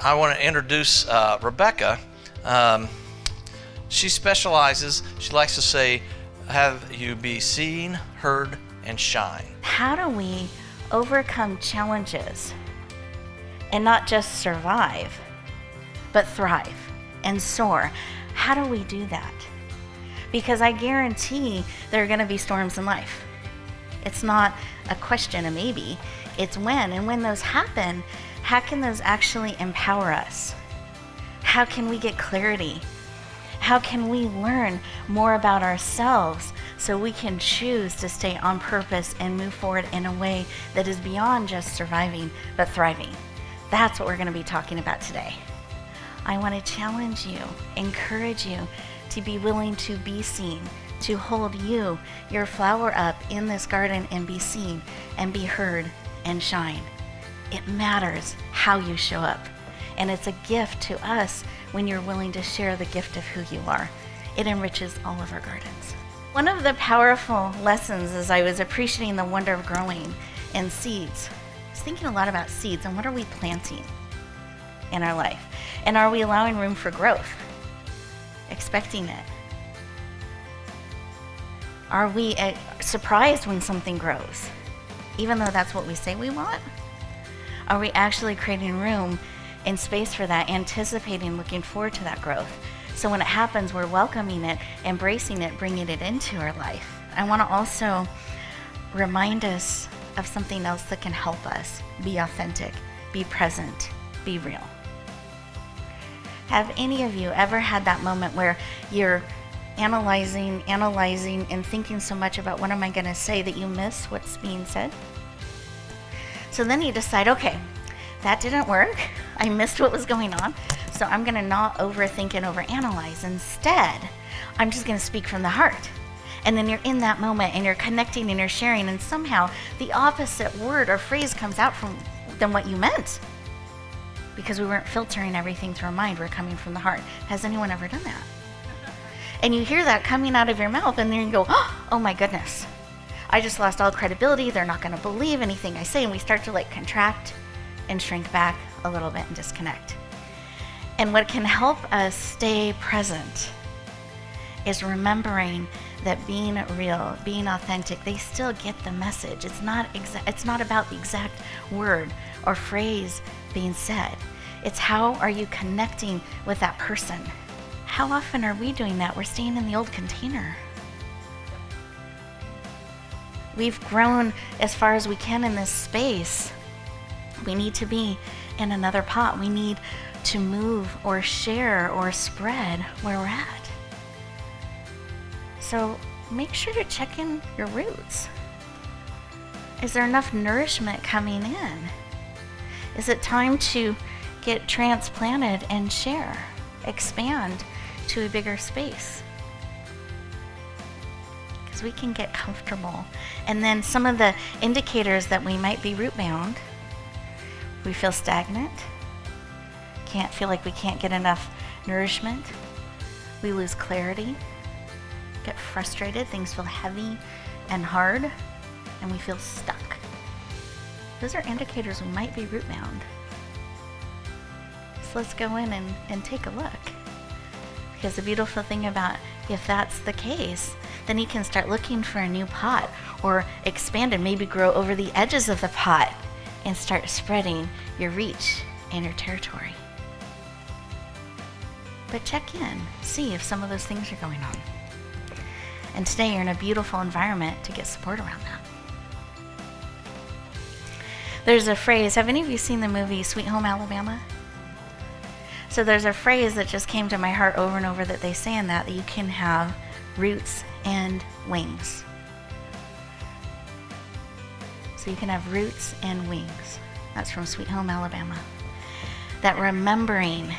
I want to introduce Rebecca. She specializes, she likes to say, have you be seen, heard, and shine. How do we overcome challenges and not just survive, but thrive and soar? How do we do that? Because I guarantee there are going to be storms in life. It's not a question, a maybe. It's when. And when those happen, how can those actually empower us? How can we get clarity? How can we learn more about ourselves so we can choose to stay on purpose and move forward in a way that is beyond just surviving, but thriving? That's what we're going to be talking about today. I want to challenge you, encourage you to be willing to be seen, to hold you, your flower up in this garden and be seen and be heard and shine. It matters how you show up. And it's a gift to us when you're willing to share the gift of who you are. It enriches all of our gardens. One of the powerful lessons as I was appreciating the wonder of growing and seeds, I was thinking a lot about seeds and what are we planting in our life? And are we allowing room for growth? Expecting it? Are we surprised when something grows, even though that's what we say we want? Are we actually creating room and space for that, anticipating, looking forward to that growth? So when it happens, we're welcoming it, embracing it, bringing it into our life. I want to also remind us of something else that can help us be authentic, be present, be real. Have any of you ever had that moment where you're analyzing, and thinking so much about what am I going to say that you miss what's being said? So then you decide, okay, that didn't work. I missed what was going on. So I'm going to not overthink and overanalyze. Instead, I'm just going to speak from the heart. And then you're in that moment and you're connecting and you're sharing, and somehow the opposite word or phrase comes out than what you meant. Because we weren't filtering everything through our mind. We're coming from the heart. Has anyone ever done that? And you hear that coming out of your mouth and then you go, oh my goodness, I just lost all credibility. They're not going to believe anything I say. And we start to contract and shrink back a little bit and disconnect. And what can help us stay present is remembering that being real, being authentic, they still get the message. It's not about the exact word or phrase being said. It's how are you connecting with that person? How often are we doing that? We're staying in the old container. We've grown as far as we can in this space. We need to be in another pot. We need to move or share or spread where we're at. So make sure to check in your roots. Is there enough nourishment coming in? Is it time to get transplanted and share, expand to a bigger space? Because we can get comfortable. And then some of the indicators that we might be root bound, we feel stagnant, feel like we can't get enough nourishment, we lose clarity, get frustrated, things feel heavy and hard, and we feel stuck. Those are indicators we might be root bound. So let's go in and take a look. Because the beautiful thing about if that's the case, then you can start looking for a new pot or expand and maybe grow over the edges of the pot and start spreading your reach and your territory. But check in, see if some of those things are going on. And today you're in a beautiful environment to get support around that. There's a phrase, have any of you seen the movie Sweet Home Alabama? So there's a phrase that just came to my heart over and over that they say in that you can have roots and wings. So you can have roots and wings. That's from Sweet Home Alabama. That remembering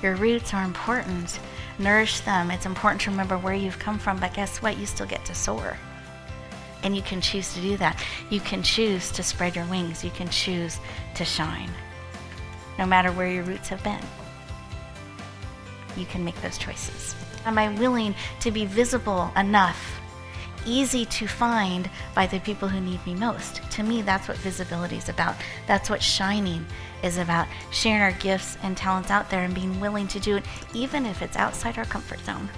your roots are important. Nourish them. It's important to remember where you've come from, but guess what? You still get to soar. And you can choose to do that. You can choose to spread your wings. You can choose to shine. No matter where your roots have been, you can make those choices. Am I willing to be visible enough, easy to find by the people who need me most. To me, that's what visibility is about. That's what shining is about. Sharing our gifts and talents out there and being willing to do it, even if it's outside our comfort zone.